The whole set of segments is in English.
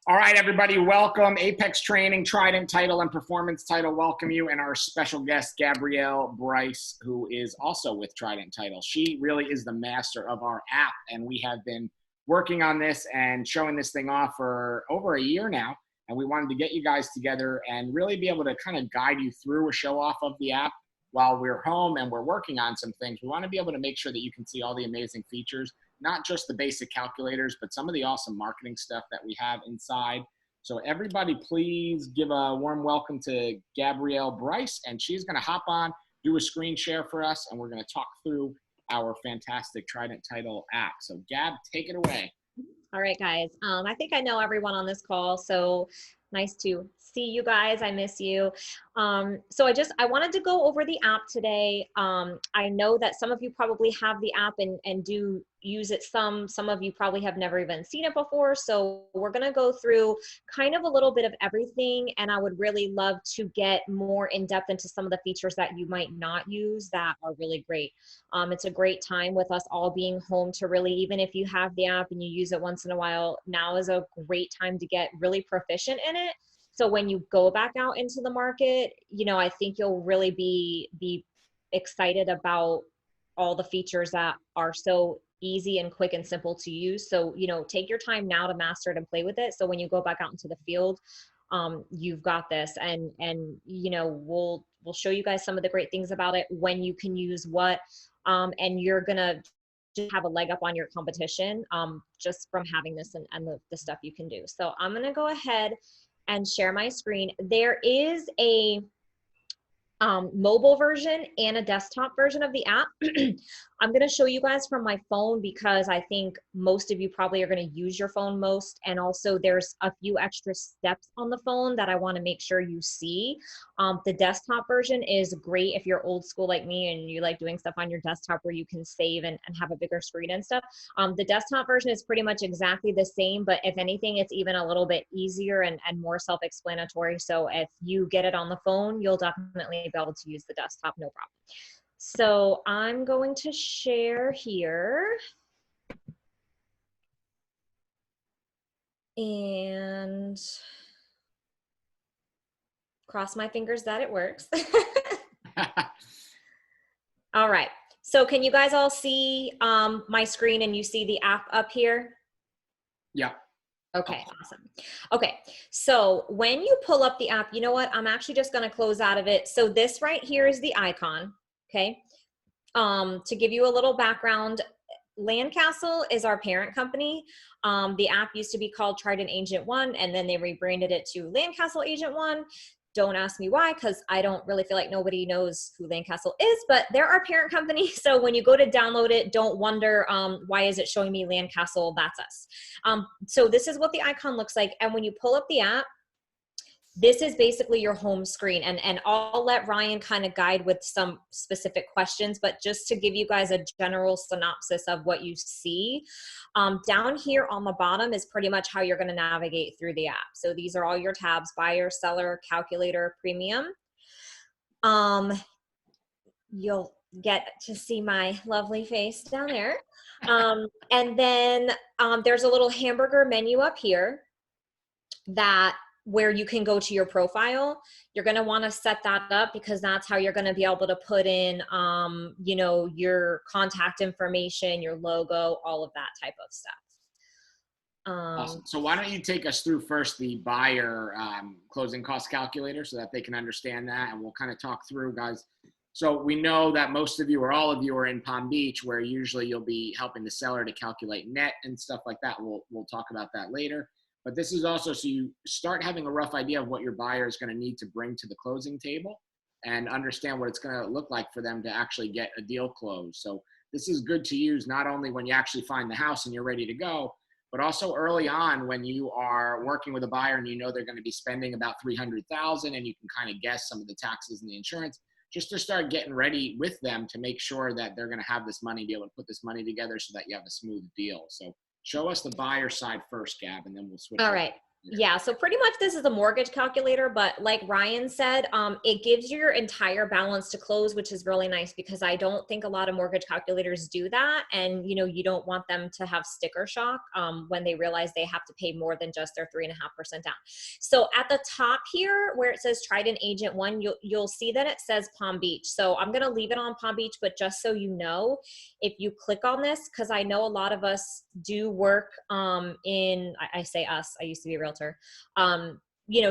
All right, everybody, welcome. Apex Training, Trident Title, and Performance Title welcome you, and our special guest, Gabrielle Bryce, who is also with Trident Title. She really is the master of our app, and we have been working on this and showing this thing off for over a year now, and we wanted to get you guys together and really be able to kind of guide you through a show off of the app while we're home and we're working on some things. We want to be able to make sure that you can see all the amazing features, not just the basic calculators, but some of the awesome marketing stuff that we have inside. So everybody, please give a warm welcome to Gabrielle Bryce, and she's going to hop on, do a screen share for us, and we're going to talk through our fantastic Trident Title app. So Gab, take it away. All right, guys. I think I know everyone on this call, so nice to see you guys. I miss you. So I wanted to go over the app today. I know that some of you probably have the app and do use it some of you probably have never even seen it before. So we're going to go through kind of a little bit of everything, and I would really love to get more in depth into some of the features that you might not use that are really great. It's a great time with us all being home to really, even if you have the app and you use it once in a while, now is a great time to get really proficient in it. So when you go back out into the market, you know, I think you'll really be excited about all the features that are so easy and quick and simple to use. So, you know, take your time now to master it and play with it. So when you go back out into the field, you've got this, and you know, we'll show you guys some of the great things about it, when you can use what, and you're gonna just have a leg up on your competition, just from having this and the stuff you can do. So I'm gonna go ahead and share my screen. There is a mobile version and a desktop version of the app. I'm going to show you guys from my phone because I think most of you probably are going to use your phone most. And also there's a few extra steps on the phone that I want to make sure you see. The desktop version is great if you're old school like me and you like doing stuff on your desktop where you can save and have a bigger screen and stuff. The desktop version is pretty much exactly the same, but if anything, it's even a little bit easier and more self-explanatory. So if you get it on the phone, you'll definitely be able to use the desktop, no problem. So I'm going to share here, and cross my fingers that it works. All right, so can you guys all see my screen and you see the app up here? Yeah. Okay, awesome. Okay, so when you pull up the app, you know what? I'm actually just going to close out of it. So this right here is the icon, okay? To give you a little background, Landcastle is our parent company. The app used to be called Trident Agent 1, and then they rebranded it to Landcastle Agent 1. Don't ask me why, because I don't really feel like nobody knows who Landcastle is, but they're our parent company. So when you go to download it, don't wonder why is it showing me Landcastle, that's us. So this is what the icon looks like. And when you pull up the app, this is basically your home screen, and I'll let Ryan kind of guide with some specific questions, but just to give you guys a general synopsis of what you see, down here on the bottom is pretty much how you're going to navigate through the app. So these are all your tabs: buyer, seller, calculator, premium. You'll get to see my lovely face down there. And then there's a little hamburger menu up here where you can go to your profile. You're going to want to set that up because that's how you're going to be able to put in, you know, your contact information, your logo, all of that type of stuff. Awesome. So why don't you take us through first the buyer closing cost calculator so that they can understand that, and we'll kind of talk through, guys. So we know that most of you or all of you are in Palm Beach, where usually you'll be helping the seller to calculate net and stuff like that. We'll talk about that later. But this is also so you start having a rough idea of what your buyer is going to need to bring to the closing table and understand what it's going to look like for them to actually get a deal closed. So this is good to use not only when you actually find the house and you're ready to go, but also early on when you are working with a buyer and you know they're going to be spending about $300,000 and you can kind of guess some of the taxes and the insurance, just to start getting ready with them to make sure that they're going to have this money, be able to put this money together so that you have a smooth deal. So show us the buyer side first, Gab, and then we'll switch. All right. Yeah, so pretty much this is a mortgage calculator, but like Ryan said, it gives you your entire balance to close, which is really nice because I don't think a lot of mortgage calculators do that. And you don't want them to have sticker shock when they realize they have to pay more than just their 3.5% down. So at the top here where it says Trident Agent 1, you'll see that it says Palm Beach. So I'm gonna leave it on Palm Beach, but just so you know, if you click on this, because I know a lot of us do work I say us, I used to be a realtor.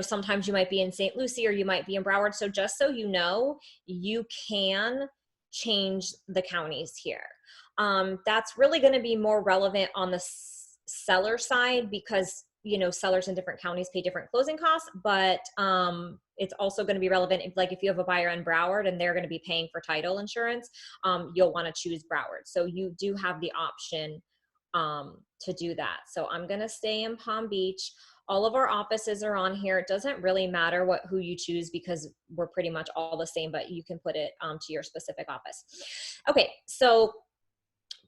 Sometimes you might be in St. Lucie or you might be in Broward. So just so you know, you can change the counties here. That's really going to be more relevant on the seller side because, sellers in different counties pay different closing costs, but it's also going to be relevant if you have a buyer in Broward and they're going to be paying for title insurance, you'll want to choose Broward. So you do have the option to do that. So I'm going to stay in Palm Beach. All of our offices are on here. It doesn't really matter who you choose because we're pretty much all the same, but you can put it to your specific office. Okay, so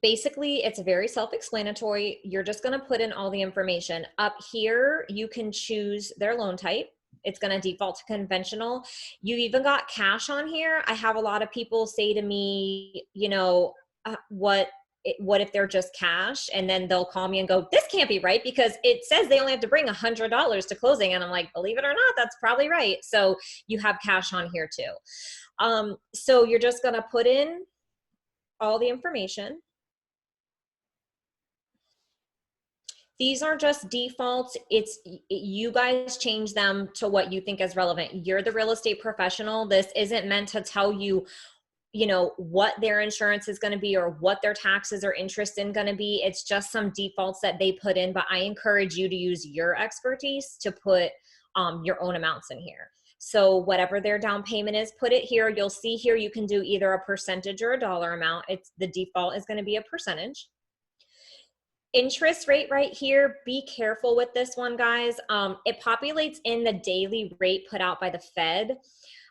basically it's very self-explanatory. You're just going to put in all the information. Up here, you can choose their loan type. It's going to default to conventional. You even got cash on here. I have a lot of people say to me, what if they're just cash? And then they'll call me and go, this can't be right because it says they only have to bring $100 to closing. And I'm like, believe it or not, that's probably right. So you have cash on here too. So you're just going to put in all the information. These are just defaults. You guys change them to what you think is relevant. You're the real estate professional. This isn't meant to tell you what their insurance is going to be or what their taxes or interest in going to be. It's just some defaults that they put in, but I encourage you to use your expertise to put your own amounts in here. So whatever their down payment is, put it here. You'll see here you can do either a percentage or a dollar amount. The default is going to be a percentage. Interest rate right here, be careful with this one, guys. It populates in the daily rate put out by the Fed.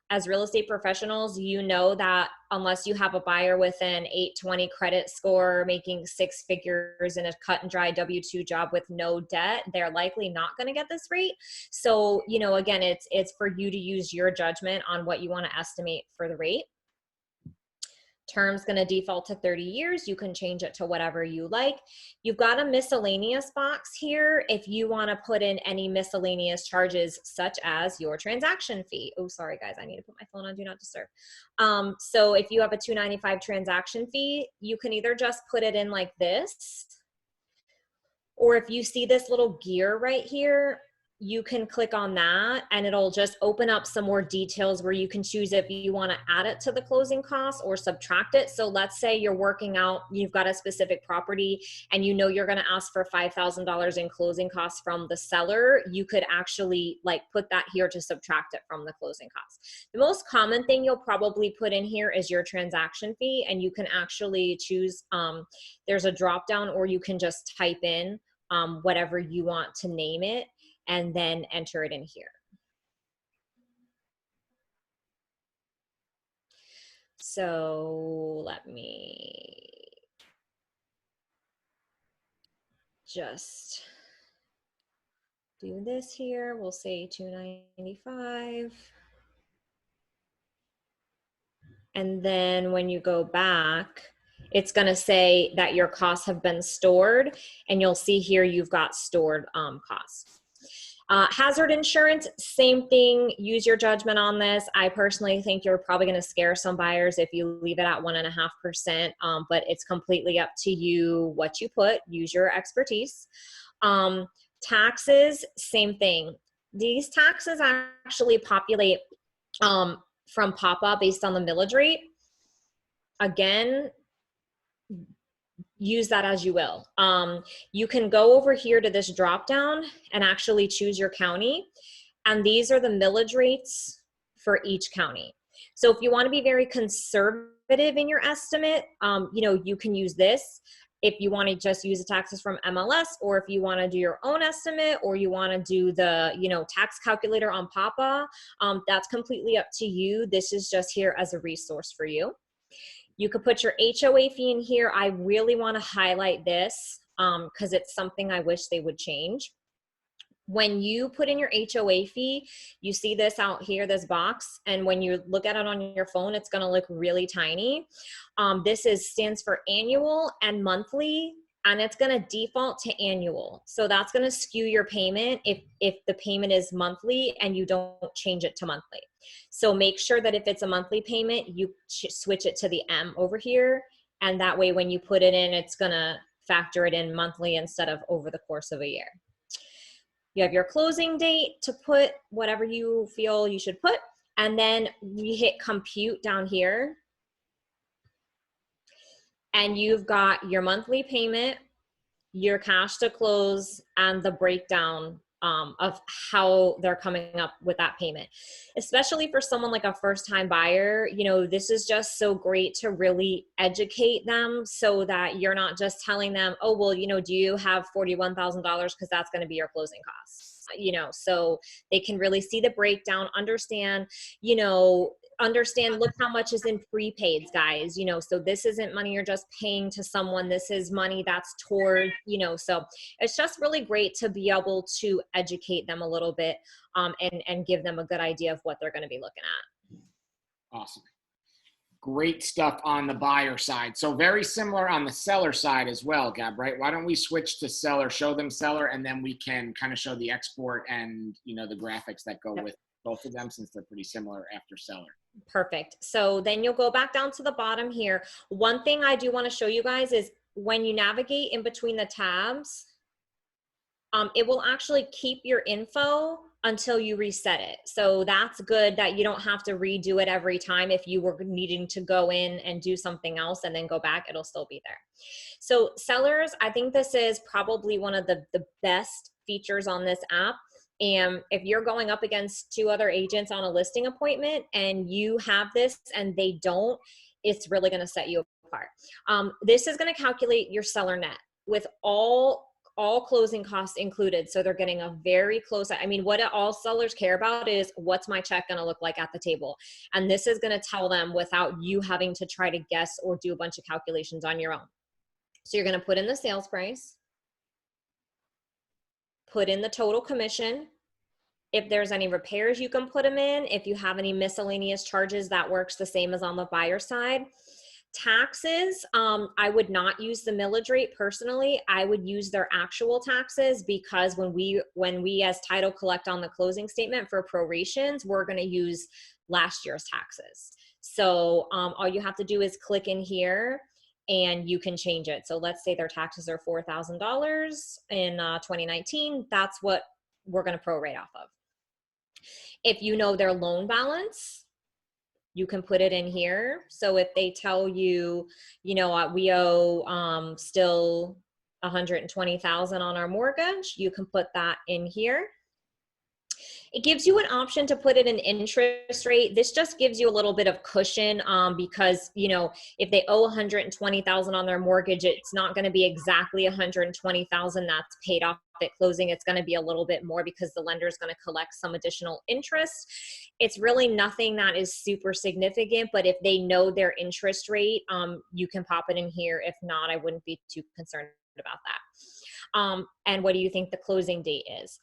As real estate professionals, you know that unless you have a buyer with an 820 credit score making 6 figures in a cut and dry W-2 job with no debt, they're likely not going to get this rate. So, again, it's for you to use your judgment on what you want to estimate for the rate. Term's going to default to 30 years. You can change it to whatever you like. You've got a miscellaneous box here if you want to put in any miscellaneous charges such as your transaction fee. Oh, sorry guys, I need to put my phone on Do Not Disturb. So if you have a $295 transaction fee, you can either just put it in like this, or if you see this little gear right here, you can click on that and it'll just open up some more details where you can choose if you want to add it to the closing costs or subtract it. So let's say you're working out, you've got a specific property and you're going to ask for $5,000 in closing costs from the seller. You could actually put that here to subtract it from the closing costs. The most common thing you'll probably put in here is your transaction fee, and you can actually choose, there's a drop down, or you can just type in whatever you want to name it and then enter it in here. So let me just do this here. We'll say $295. And then when you go back, it's going to say that your costs have been stored, and you'll see here you've got stored costs. Hazard insurance, same thing. Use your judgment on this. I personally think you're probably going to scare some buyers if you leave it at 1.5%, but it's completely up to you what you put. Use your expertise. Taxes, same thing. These taxes actually populate from PAPA based on the millage rate. Again, use that as you will. You can go over here to this drop down and actually choose your county. And these are the millage rates for each county. So if you want to be very conservative in your estimate, you can use this. If you want to just use the taxes from MLS, or if you want to do your own estimate, or you want to do the, tax calculator on PAPA, that's completely up to you. This is just here as a resource for you. You could put your HOA fee in here. I really want to highlight this because it's something I wish they would change. when you put in your HOA fee, you see this out here, this box, and when you look at it on your phone, it's gonna look really tiny. This stands for annual and monthly, and it's gonna default to annual. So that's gonna skew your payment if the payment is monthly and you don't change it to monthly. So make sure that if it's a monthly payment, you switch it to the M over here, and that way when you put it in, it's gonna factor it in monthly instead of over the course of a year. You have your closing date to put whatever you feel you should put, and then we hit compute down here, and you've got your monthly payment, your cash to close, and the breakdown of how they're coming up with that payment. Especially for someone like a first-time buyer, you know, this is just so great to really educate them so that you're not just telling them, oh, well, you know, do you have $41,000 because that's going to be your closing costs, you know, so they can really see the breakdown, understand, you know, look how much is in prepaids, guys, you know, so this isn't money you're just paying to someone, this is money that's toward, you know, so it's just really great to be able to educate them a little bit and give them a good idea of what they're going to be looking at. Awesome. Great stuff on the buyer side. So very similar on the seller side as well, Gab, right? Why don't we switch to seller, show them seller, and then we can kind of show the export and, you know, the graphics that go with both of them, since they're pretty similar after seller. Perfect. So then you'll go back down to the bottom here. One thing I do want to show you guys is when you navigate in between the tabs, it will actually keep your info until you reset it. So that's good that you don't have to redo it every time. If you were needing to go in and do something else and then go back, it'll still be there. So sellers, I think this is probably one of the best features on this app. And if you're going up against two other agents on a listing appointment and you have this and they don't, it's really going to set you apart. This is going to calculate your seller net with all closing costs included. So they're getting a very close, I mean, what all sellers care about is what's my check going to look like at the table. And this is going to tell them without you having to try to guess or do a bunch of calculations on your own. So you're going to put in the sales price, put in the total commission. If there's any repairs, you can put them in. If you have any miscellaneous charges, that works the same as on the buyer side. Taxes, I would not use the millage rate personally. I would use their actual taxes, because when we as title collect on the closing statement for prorations, we're going to use last year's taxes. So all you have to do is click in here and you can change it. So let's say their taxes are $4,000 in 2019. That's what we're going to prorate off of. If you know their loan balance, you can put it in here. So if they tell you, you know, we owe still $120,000 on our mortgage, you can put that in here. It gives you an option to put it in interest rate. This just gives you a little bit of cushion because, you know, if they owe $120,000 on their mortgage, it's not going to be exactly $120,000 that's paid off at closing. It's going to be a little bit more because the lender is going to collect some additional interest. It's really nothing that is super significant, but if they know their interest rate, you can pop it in here. If not, I wouldn't be too concerned about that. And what do you think the closing date is?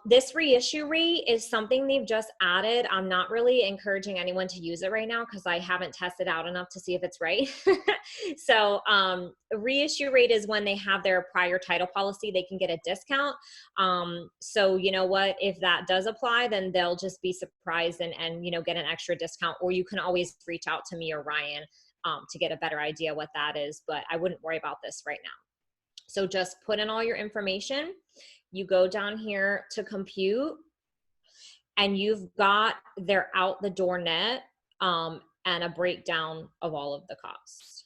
This reissue rate is something they've just added. I'm not really encouraging anyone to use it right now because I haven't tested out enough to see if it's right. So reissue rate is when they have their prior title policy, they can get a discount. So you know what, if that does apply, then they'll just be surprised and you know, get an extra discount, or you can always reach out to me or Ryan to get a better idea what that is, but I wouldn't worry about this right now. So just put in all your information. You go down here to compute, and you've got their out the door net and a breakdown of all of the costs.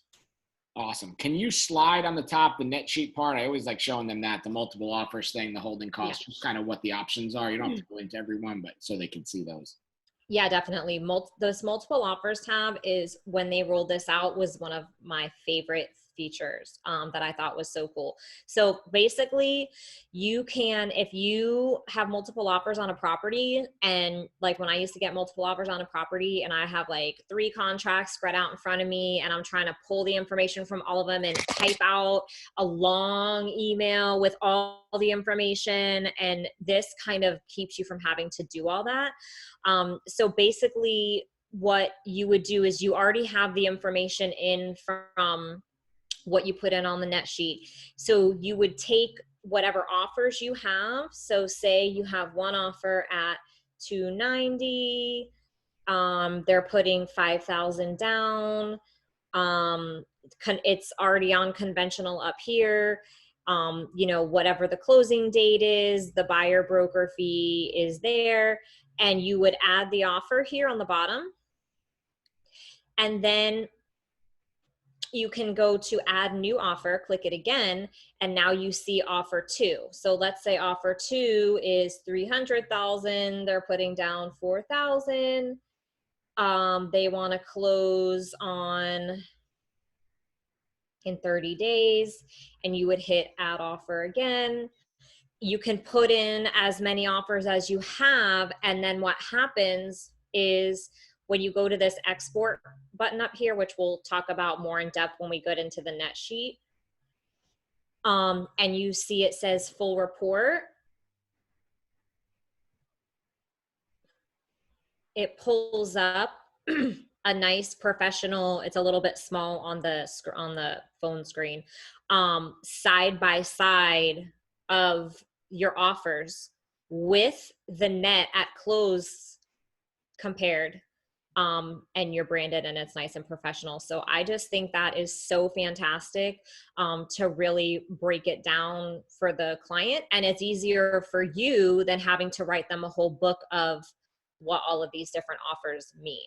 Awesome. Can you slide on the top, the net sheet part? I always like showing them that, the multiple offers thing, the holding costs, just kind of what the options are. You don't have to go into everyone, but so they can see those. Yeah, definitely. This multiple offers tab is, when they rolled this out, was one of my favorite features that I thought was so cool. So basically you can, if you have multiple offers on a property, and like when I used to get multiple offers on a property and I have like 3 contracts spread out in front of me and I'm trying to pull the information from all of them and type out a long email with all the information, and this kind of keeps you from having to do all that. So basically what you would do is you already have the information in from what you put in on the net sheet. So you would take whatever offers you have. So say you have one offer at 290, they're putting 5,000 down. It's already on conventional up here. You know, whatever the closing date is, the buyer broker fee is there, and you would add the offer here on the bottom. And then you can go to add new offer, click it again, and now you see offer 2. So let's say offer 2 is 300,000. They're putting down 4,000. They want to close on in 30 days, and you would hit add offer again. You can put in as many offers as you have, and then what happens is when you go to this export button up here, which we'll talk about more in depth when we get into the net sheet, and you see it says full report, it pulls up a nice professional, it's a little bit small on the phone screen, side by side of your offers with the net at close compared, and you're branded and it's nice and professional. So I just think that is so fantastic, to really break it down for the client, and it's easier for you than having to write them a whole book of what all of these different offers mean.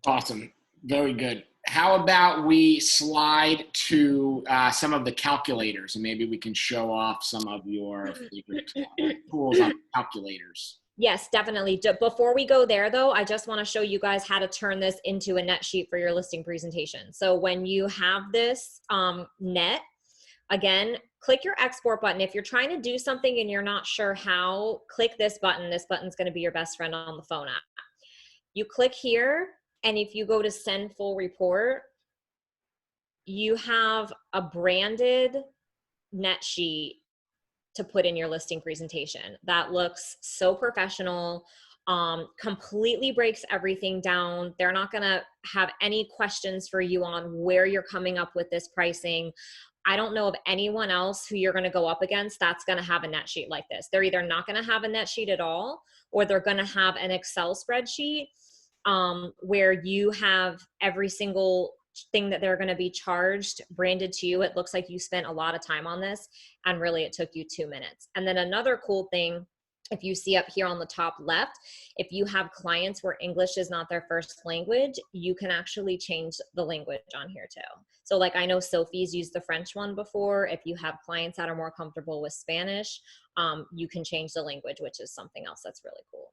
Awesome. Very good. How about we slide to some of the calculators, and maybe we can show off some of your favorite tools on calculators. Yes, definitely. Before we go there though, I just want to show you guys how to turn this into a net sheet for your listing presentation. So when you have this net, again, click your export button. If you're trying to do something and you're not sure how, click this button. This button's going to be your best friend on the phone app. You click here, and if you go to send full report, you have a branded net sheet to put in your listing presentation. That looks so professional, completely breaks everything down. They're not gonna have any questions for you on where you're coming up with this pricing. I don't know of anyone else who you're gonna go up against that's gonna have a net sheet like this. They're either not gonna have a net sheet at all, or they're gonna have an Excel spreadsheet where you have every single thing that they're going to be charged branded to you. It looks like you spent a lot of time on this, and really it took you 2 minutes. And then another cool thing, if you see up here on the top left, if you have clients where English is not their first language, you can actually change the language on here too. So like I know Sophie's used the French one before. If you have clients that are more comfortable with Spanish, you can change the language, which is something else that's really cool.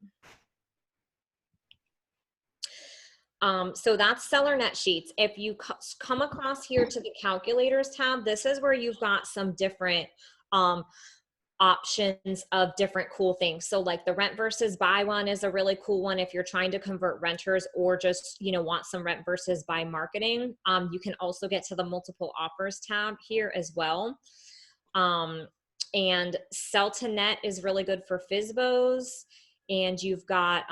So that's seller net sheets. If you come across here to the calculators tab, this is where you've got some different options of different cool things. So like the rent versus buy one is a really cool one if you're trying to convert renters or just, you know, want some rent versus buy marketing. You can also get to the multiple offers tab here as well. And sell to net is really good for FSBOs. And you've got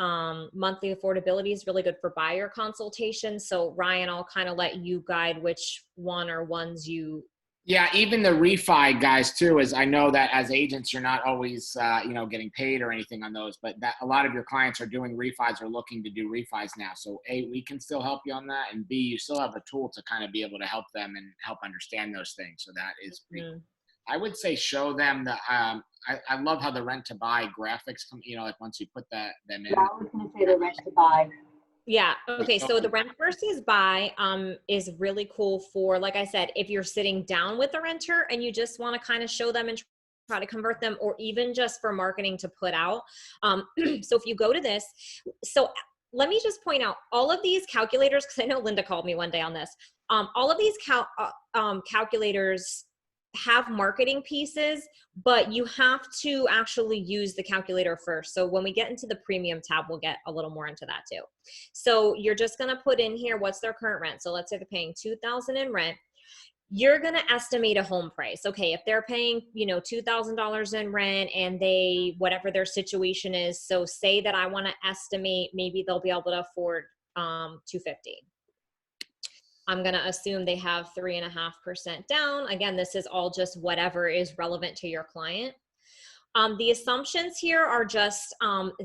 monthly affordability is really good for buyer consultation. So Ryan, I'll kind of let you guide which one or ones you. Yeah, even the refi guys too, is I know that as agents, you're not always, you know, getting paid or anything on those, but that a lot of your clients are doing refis or looking to do refis now. So A, we can still help you on that. And B, you still have a tool to kind of be able to help them and help understand those things. So that is pretty I would say show them the, I love how the rent to buy graphics come, you know, like once you put them in. Yeah, I was going to say the rent to buy. Yeah. Okay. So the rent versus buy is really cool for, like I said, if you're sitting down with a renter and you just want to kind of show them and try to convert them, or even just for marketing to put out. So if you go to this, so let me just point out all of these calculators, because I know Linda called me one day on this. All of these calculators have marketing pieces, but you have to actually use the calculator first. So when we get into the premium tab, we'll get a little more into that too. So you're just going to put in here, what's their current rent? So let's say they're paying $2,000 in rent. You're going to estimate a home price. Okay, if they're paying, $2,000 in rent and they, whatever their situation is, so say that I want to estimate, maybe they'll be able to afford $250. I'm going to assume they have 3.5% down. Again, this is all just whatever is relevant to your client. The assumptions here are just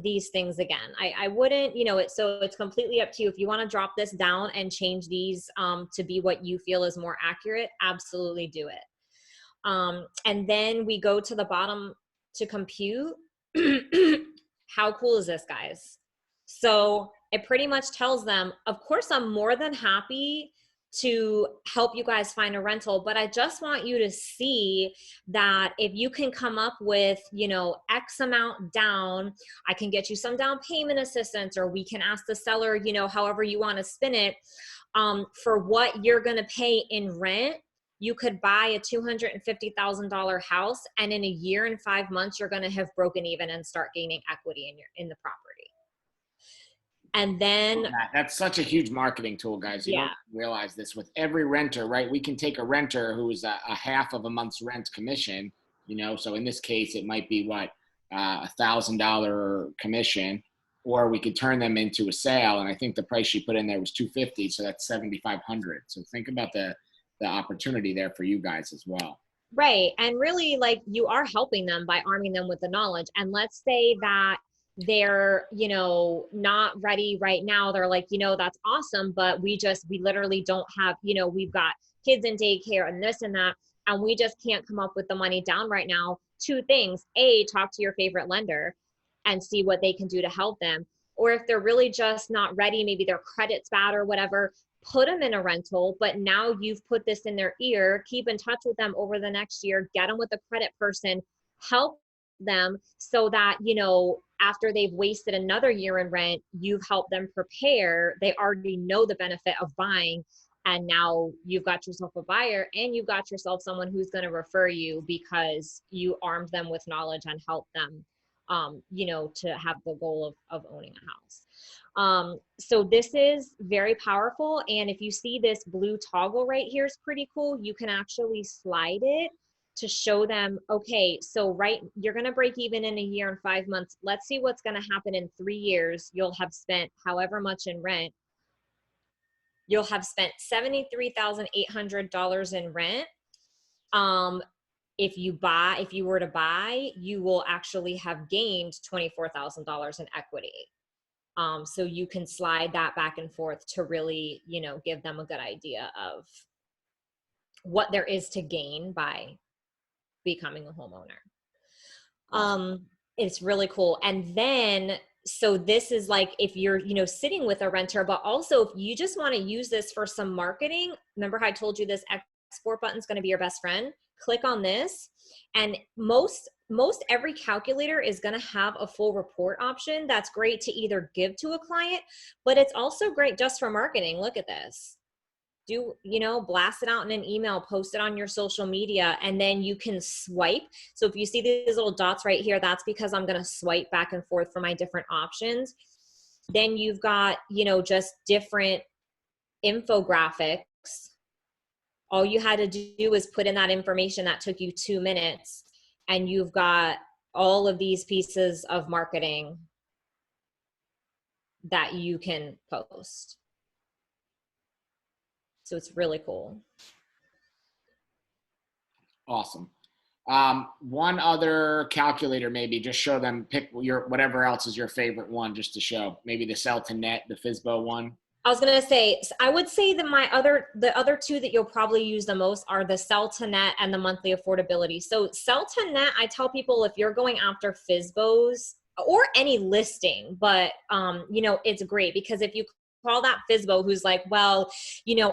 these things again. I wouldn't, so it's completely up to you. If you want to drop this down and change these to be what you feel is more accurate, absolutely do it. And then we go to the bottom to compute. How cool is this, guys? So it pretty much tells them, of course, I'm more than happy to help you guys find a rental, but I just want you to see that if you can come up with, X amount down, I can get you some down payment assistance, or we can ask the seller, however you want to spin it, for what you're going to pay in rent. You could buy a $250,000 house, and in a year and 5 months, you're going to have broken even and start gaining equity in the property. And then that's such a huge marketing tool, guys. You don't realize this with every renter, right? We can take a renter who is a half of a month's rent commission, so in this case, it might be $1,000 commission, or we could turn them into a sale. And I think the price she put in there was $250. So that's $7,500. So think about the opportunity there for you guys as well. Right. And really, you are helping them by arming them with the knowledge. And let's say that they're, not ready right now. They're like, that's awesome, but we literally don't have, we've got kids in daycare and this and that, and we just can't come up with the money down right now. Two things: A, talk to your favorite lender and see what they can do to help them. Or if they're really just not ready, maybe their credit's bad or whatever, put them in a rental. But now you've put this in their ear. Keep in touch with them over the next year, get them with a credit person, help them so that, after they've wasted another year in rent, you've helped them prepare. They already know the benefit of buying. And now you've got yourself a buyer, and you've got yourself someone who's going to refer you because you armed them with knowledge and helped them, to have the goal of owning a house. So this is very powerful. And if you see this blue toggle right here is pretty cool. You can actually slide it to show them, okay, so you're going to break even in a year and 5 months. Let's see what's going to happen in 3 years. You'll have spent however much in rent. You'll have spent $73,800 in rent. If you were to buy, you will actually have gained $24,000 in equity. So you can slide that back and forth to really, give them a good idea of what there is to gain by becoming a homeowner. It's really cool. And then, so this is if you're, sitting with a renter, but also if you just want to use this for some marketing, remember how I told you this export button is going to be your best friend? Click on this, and most every calculator is going to have a full report option. That's great to either give to a client, but it's also great just for marketing. Look at this. Blast it out in an email, post it on your social media, and then you can swipe. So if you see these little dots right here, that's because I'm going to swipe back and forth for my different options. Then you've got, just different infographics. All you had to do is put in that information that took you 2 minutes, and you've got all of these pieces of marketing that you can post. So it's really cool. Awesome. One other calculator, maybe just show them, pick whatever else is your favorite one, just to show. Maybe the sell to net, the FSBO one. I was going to say, I would say that the other two that you'll probably use the most are the sell to net and the monthly affordability. So sell to net, I tell people, if you're going after FSBOs or any listing, but it's great because if you call that FSBO who's like, well,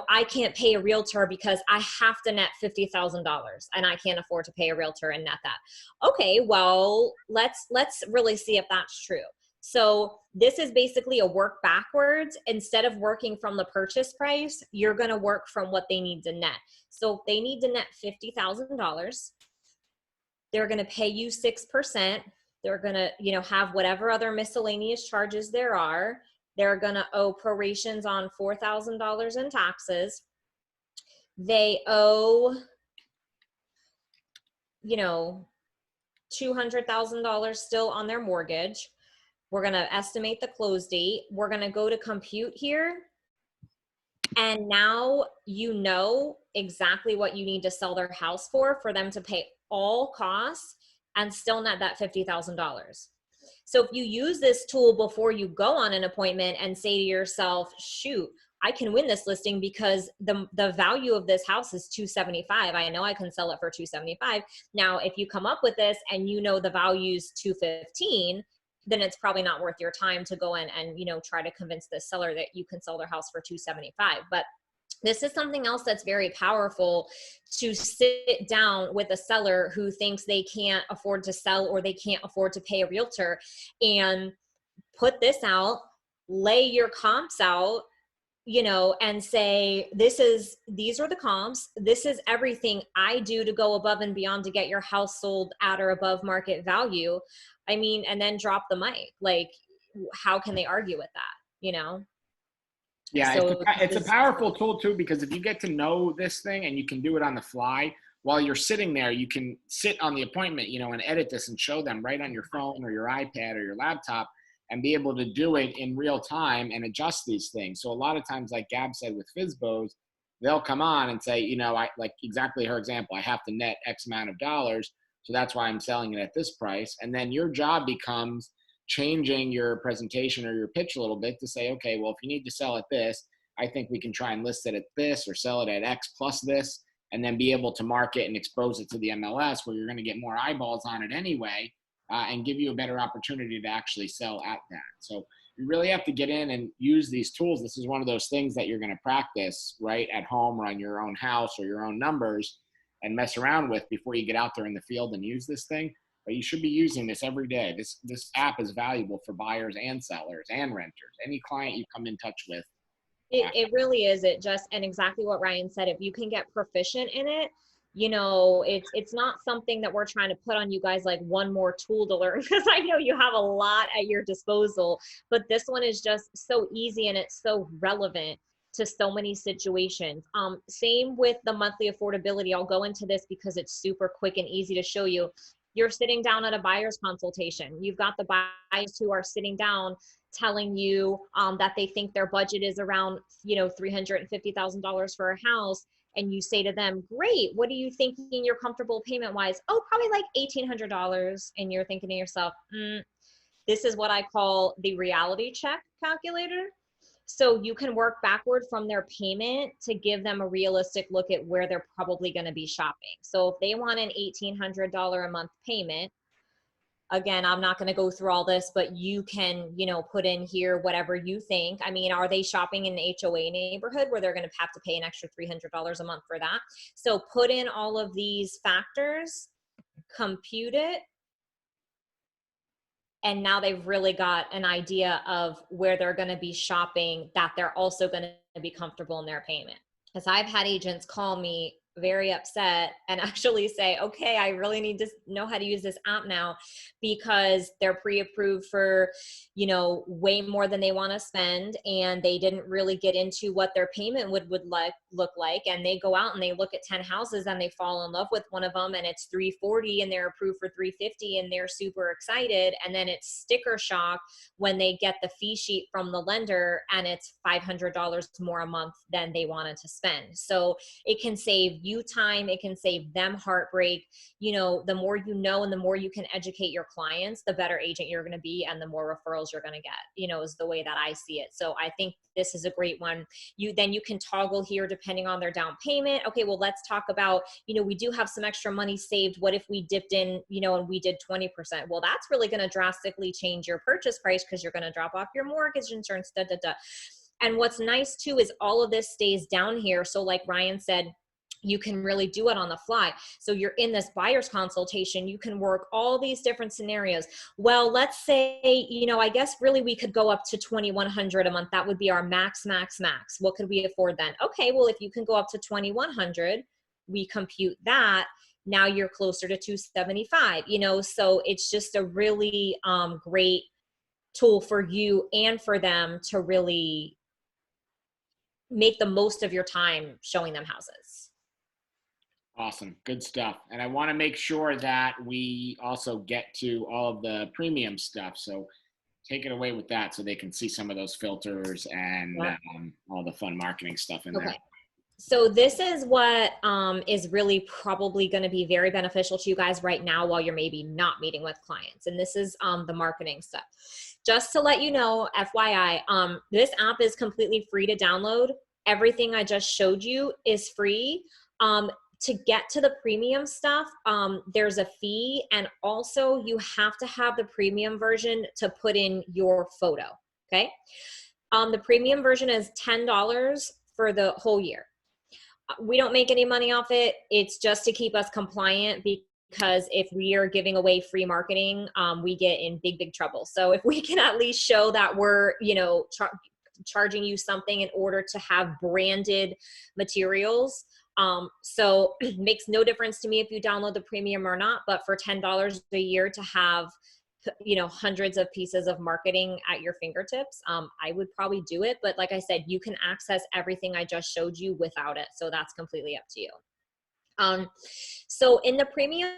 I can't pay a realtor because I have to net $50,000 and I can't afford to pay a realtor and net that. Okay, well, let's really see if that's true. So this is basically a work backwards. Instead of working from the purchase price, you're going to work from what they need to net. So if they need to net $50,000, they're going to pay you 6%. They're going to, have whatever other miscellaneous charges there are. They're going to owe prorations on $4,000 in taxes. They owe, $200,000 still on their mortgage. We're going to estimate the close date. We're going to go to compute here. And now you know exactly what you need to sell their house for them to pay all costs and still net that $50,000. So if you use this tool before you go on an appointment and say to yourself, shoot, I can win this listing because the value of this house is $275. I know I can sell it for $275. Now, if you come up with this and the value's $215, then it's probably not worth your time to go in and, try to convince the seller that you can sell their house for $275. But this is something else that's very powerful, to sit down with a seller who thinks they can't afford to sell or they can't afford to pay a realtor, and put this out, lay your comps out, and say, these are the comps. This is everything I do to go above and beyond to get your house sold at or above market value. And then drop the mic. Like, how can they argue with that, Yeah, So it's a powerful tool too, because if you get to know this thing and you can do it on the fly while you're sitting there, you can sit on the appointment, and edit this and show them right on your phone or your iPad or your laptop, and be able to do it in real time and adjust these things. So a lot of times, like Gab said with FSBOs, they'll come on and say, I like exactly her example. I have to net X amount of dollars. So that's why I'm selling it at this price. And then your job becomes changing your presentation or your pitch a little bit to say, okay, well, if you need to sell at this, I think we can try and list it at this or sell it at X plus this, and then be able to market and expose it to the MLS where you're going to get more eyeballs on it anyway, and give you a better opportunity to actually sell at that. So you really have to get in and use these tools. This is one of those things that you're going to practice right at home or on your own house or your own numbers and mess around with before you get out there in the field and use this thing. But you should be using this every day. This app is valuable for buyers and sellers and renters. Any client you come in touch with. It really is. And exactly what Ryan said, if you can get proficient in it, it's not something that we're trying to put on you guys like one more tool to learn, because I know you have a lot at your disposal, but this one is just so easy and it's so relevant to so many situations. Same with the monthly affordability. I'll go into this because it's super quick and easy to show you. You're sitting down at a buyer's consultation. You've got the buyers who are sitting down telling you that they think their budget is around, $350,000 for a house. And you say to them, great, what are you thinking your comfortable payment wise? Oh, probably like $1,800. And you're thinking to yourself, this is what I call the reality check calculator. So you can work backward from their payment to give them a realistic look at where they're probably going to be shopping. So if they want an $1,800 a month payment, again, I'm not going to go through all this, but you can, put in here whatever you think. Are they shopping in an HOA neighborhood where they're going to have to pay an extra $300 a month for that? So put in all of these factors, compute it, and now they've really got an idea of where they're going to be shopping, that they're also going to be comfortable in their payment. Because I've had agents call me very upset and actually say, okay, I really need to know how to use this app now, because they're pre-approved for, way more than they want to spend. And they didn't really get into what their payment would look like. And they go out and they look at 10 houses and they fall in love with one of them, and it's $340 and they're approved for $350 and they're super excited. And then it's sticker shock when they get the fee sheet from the lender and it's $500 more a month than they wanted to spend. So it can save you time. It can save them heartbreak. The more you know and the more you can educate your clients, the better agent you're going to be and the more referrals you're going to get, is the way that I see it. So I think this is a great one. You can toggle here depending on their down payment. Okay, well, let's talk about, we do have some extra money saved. What if we dipped in, and we did 20%? Well, that's really going to drastically change your purchase price because you're going to drop off your mortgage insurance, And what's nice too is all of this stays down here. So like Ryan said, you can really do it on the fly. So you're in this buyer's consultation, you can work all these different scenarios. Well, let's say, I guess really we could go up to 2,100 a month. That would be our max. What could we afford then? Okay, well, if you can go up to 2,100, we compute that. Now you're closer to 275, so it's just a really great tool for you and for them to really make the most of your time showing them houses. Awesome. Good stuff. And I want to make sure that we also get to all of the premium stuff. So take it away with that so they can see some of those filters and all the fun marketing stuff in there. So this is what is really probably going to be very beneficial to you guys right now while you're maybe not meeting with clients. And this is the marketing stuff. Just to let you know, FYI, this app is completely free to download. Everything I just showed you is free. To get to the premium stuff, there's a fee, and also you have to have the premium version to put in your photo, okay? The premium version is $10 for the whole year. We don't make any money off it. It's just to keep us compliant, because if we are giving away free marketing, we get in big trouble. So if we can at least show that we're, charging you something in order to have branded materials, so it makes no difference to me if you download the premium or not, but for $10 a year to have, hundreds of pieces of marketing at your fingertips, I would probably do it. But like I said, you can access everything I just showed you without it. So that's completely up to you. So in the premium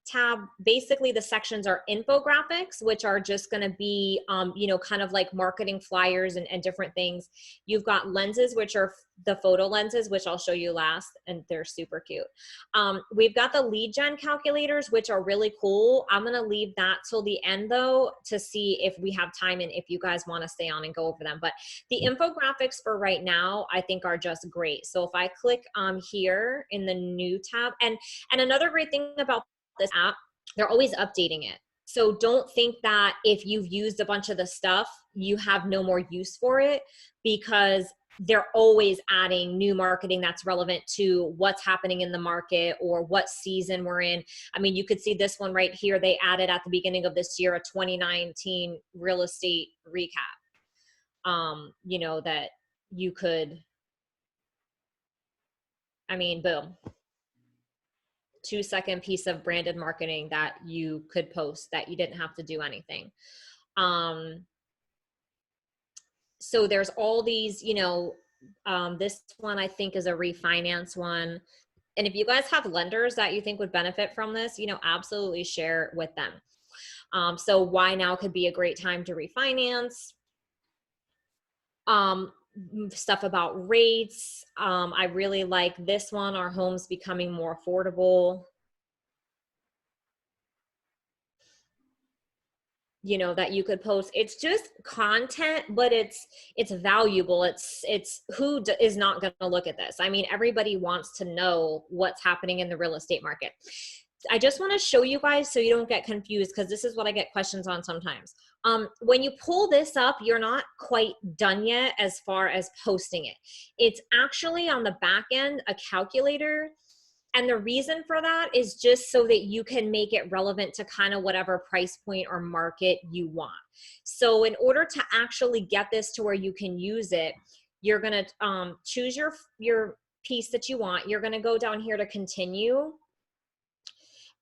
tab, basically the sections are infographics, which are just going to be, kind of like marketing flyers and different things. You've got lenses, which are the photo lenses, which I'll show you last, and they're super cute. We've got the lead gen calculators, which are really cool. I'm going to leave that till the end though, to see if we have time and if you guys want to stay on and go over them. But the infographics for right now, I think are just great. So if I click here in the new tab, and another great thing about this app, they're always updating it. So don't think that if you've used a bunch of the stuff, you have no more use for it, because they're always adding new marketing that's relevant to what's happening in the market or what season we're in. I mean, you could see this one right here. They added at the beginning of this year a 2019 real estate recap, that you could, boom. 2-second piece of branded marketing that you could post that you didn't have to do anything. So there's all these, this one I think is a refinance one. And if you guys have lenders that you think would benefit from this, absolutely share with them. So why now could be a great time to refinance. Stuff about rates. I really like this one, our homes becoming more affordable. That you could post. It's just content, but it's valuable. It's who is not going to look at this? I mean, everybody wants to know what's happening in the real estate market. I just want to show you guys so you don't get confused, because this is what I get questions on sometimes. When you pull this up, you're not quite done yet as far as posting it. It's actually on the back end, a calculator. And the reason for that is just so that you can make it relevant to kind of whatever price point or market you want. So in order to actually get this to where you can use it, you're going to choose your piece that you want. You're going to go down here to continue.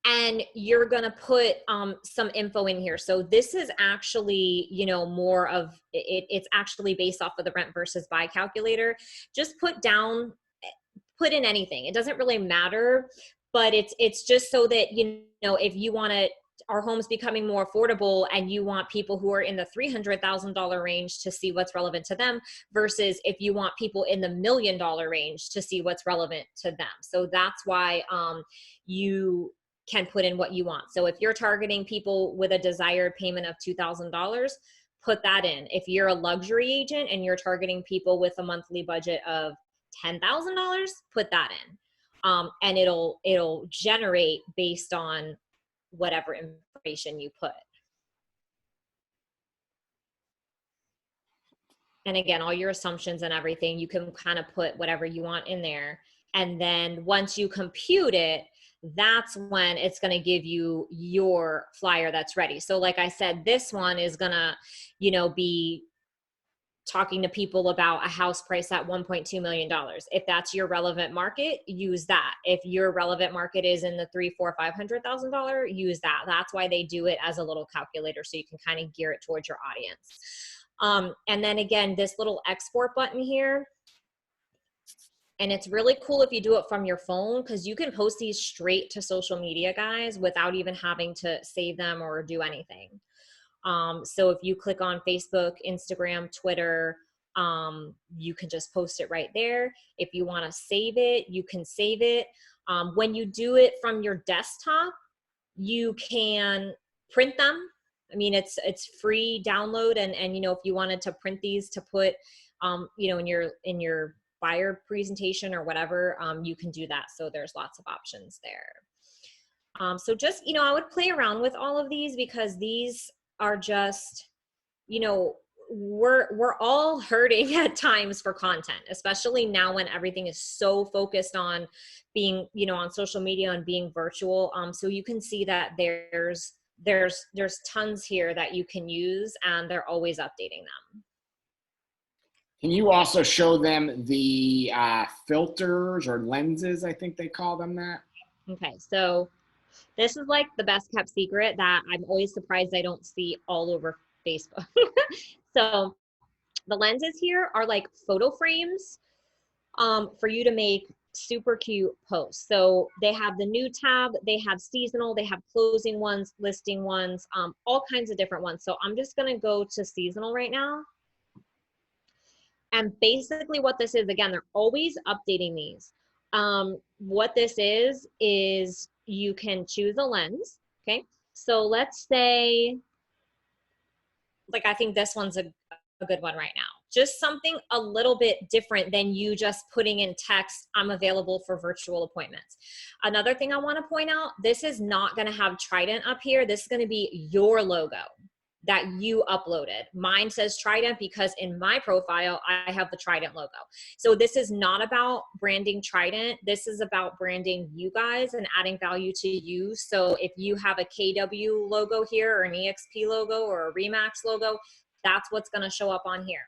And you're going to put some info in here. So this is actually, more of it. It's actually based off of the rent versus buy calculator. Just put in anything. It doesn't really matter, but it's just so that, if you want to, our home's becoming more affordable and you want people who are in the $300,000 range to see what's relevant to them, versus if you want people in the $1 million range to see what's relevant to them. So that's why you can put in what you want. So if you're targeting people with a desired payment of $2,000, put that in. If you're a luxury agent and you're targeting people with a monthly budget of $10,000, put that in. And it'll generate based on whatever information you put. And again, all your assumptions and everything, you can kind of put whatever you want in there. And then once you compute it, that's when it's going to give you your flyer that's ready. So like I said, this one is going to, be talking to people about a house price at $1.2 million. If that's your relevant market, use that. If your relevant market is in the $300,000, $400,000, use that. That's why they do it as a little calculator, so you can kind of gear it towards your audience. And then again, this little export button here, and it's really cool if you do it from your phone, because you can post these straight to social media, guys, without even having to save them or do anything. So if you click on Facebook, Instagram, Twitter, you can just post it right there. If you want to save it, you can save it. When you do it from your desktop, you can print them. I mean, it's free download, and if you wanted to print these to put, in your buyer presentation or whatever, you can do that. So there's lots of options there. So just, I would play around with all of these, because these are just, we're all hurting at times for content, especially now when everything is so focused on being, on social media and being virtual. So you can see that there's tons here that you can use, and they're always updating them. Can you also show them the filters or lenses? I think they call them that. Okay, so this is like the best kept secret that I'm always surprised I don't see all over Facebook. So the lenses here are like photo frames for you to make super cute posts. So they have the new tab, they have seasonal, they have closing ones, listing ones, all kinds of different ones. So I'm just going to go to seasonal right now. And basically what this is, again, they're always updating these. What this is you can choose a lens. Okay. So let's say, like, I think this one's a good one right now. Just something a little bit different than you just putting in text, I'm available for virtual appointments. Another thing I want to point out, this is not going to have Trident up here. This is going to be your logo that you uploaded. Mine says Trident because in my profile, I have the Trident logo. So this is not about branding Trident. This is about branding you guys and adding value to you. So if you have a KW logo here, or an EXP logo, or a Remax logo, that's what's going to show up on here.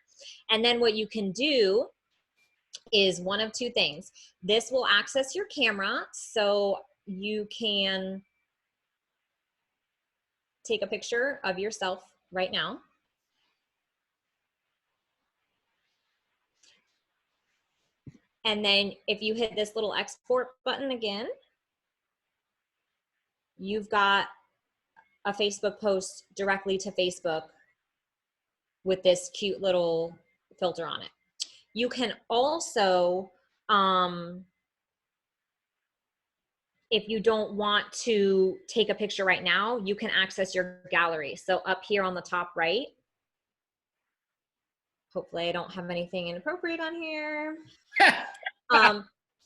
And then what you can do is one of two things. This will access your camera, so you can take a picture of yourself right now. And then if you hit this little export button again, you've got a Facebook post directly to Facebook with this cute little filter on it. You can also, if you don't want to take a picture right now, you can access your gallery. So up here on the top right, hopefully I don't have anything inappropriate on here.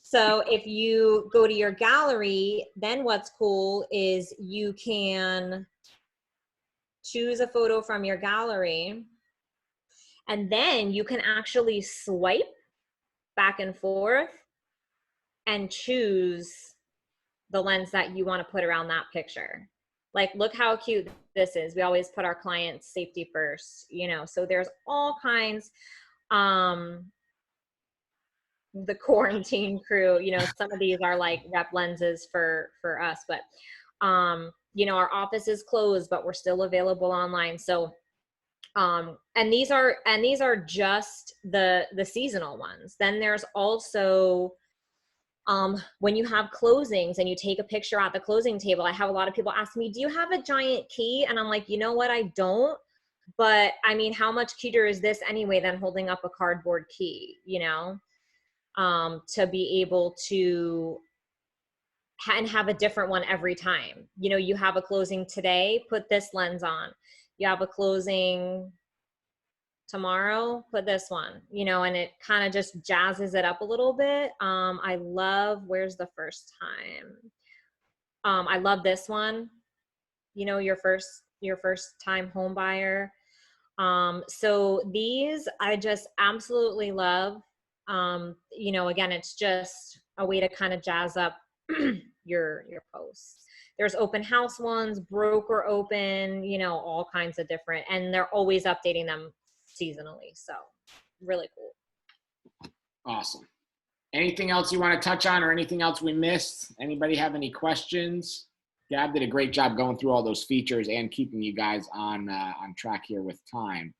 So if you go to your gallery, then what's cool is you can choose a photo from your gallery, and then you can actually swipe back and forth and choose the lens that you want to put around that picture. Like, look how cute this is. We always put our clients' safety first, so there's all kinds. The quarantine crew, some of these are like rep lenses for us, but our office is closed, but we're still available online. So and these are just the seasonal ones. Then there's also when you have closings and you take a picture at the closing table. I have a lot of people ask me, do you have a giant key? And I'm like, you know what, I don't, but I mean, how much cuter is this anyway than holding up a cardboard key, to be able to and have a different one every time. You have a closing today, put this lens on. You have a closing tomorrow, put this one, and it kind of just jazzes it up a little bit. I love, where's the first time? I love this one, your first time home buyer. So these I just absolutely love. Again, it's just a way to kind of jazz up your posts. There's open house ones, broker open, you know, all kinds of different, and they're always updating them seasonally. So really cool. Awesome. Anything else you want to touch on or anything else we missed? Anybody have any questions? Gab did a great job going through all those features and keeping you guys on track here with time.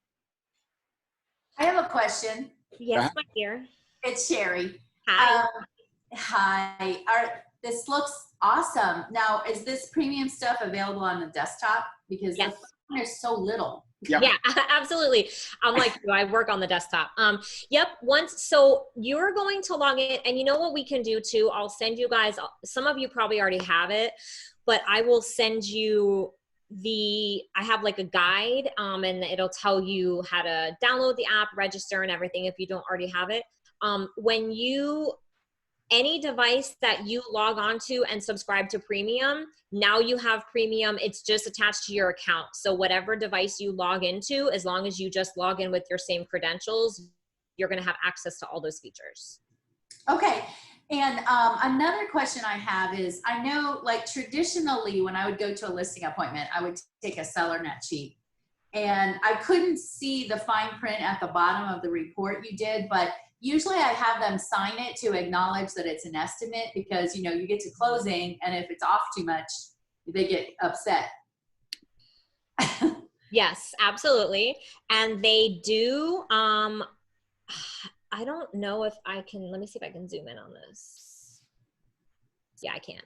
I have a question. Yes, my dear. It's Sherry. Hi. Hi. This looks awesome. Now, is this premium stuff available on the desktop? Because yes. There's so little. Yep. Yeah, absolutely. I'm like, I work on the desktop. Yep. So you're going to log in, and you know what we can do too? I'll send you guys, some of you probably already have it, but I will send you I have like a guide, and it'll tell you how to download the app, register and everything if you don't already have it. Any device that you log onto and subscribe to premium, now you have premium. It's just attached to your account. So whatever device you log into, as long as you just log in with your same credentials, you're going to have access to all those features. Okay. And another question I have is, I know like traditionally when I would go to a listing appointment, I would take a seller net sheet, and I couldn't see the fine print at the bottom of the report you did, but usually I have them sign it to acknowledge that it's an estimate, because, you know, you get to closing and if it's off too much, they get upset. Yes, absolutely. And they do, I don't know if I can, let me see if I can zoom in on this. Yeah, I can.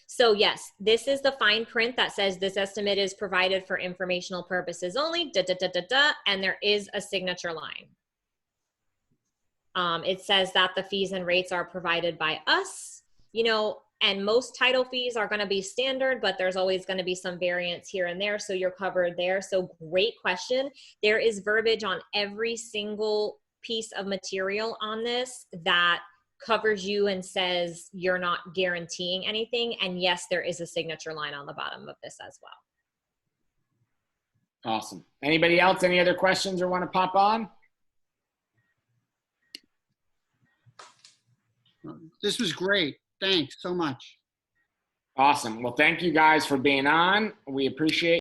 So yes, this is the fine print that says this estimate is provided for informational purposes only, and there is a signature line. It says that the fees and rates are provided by us, you know, and most title fees are going to be standard, but there's always going to be some variance here and there. So you're covered there. So great question. There is verbiage on every single piece of material on this that covers you and says you're not guaranteeing anything. And yes, there is a signature line on the bottom of this as well. Awesome. Anybody else? Any other questions or want to pop on? This was great. Thanks so much. Awesome. Well, thank you guys for being on. We appreciate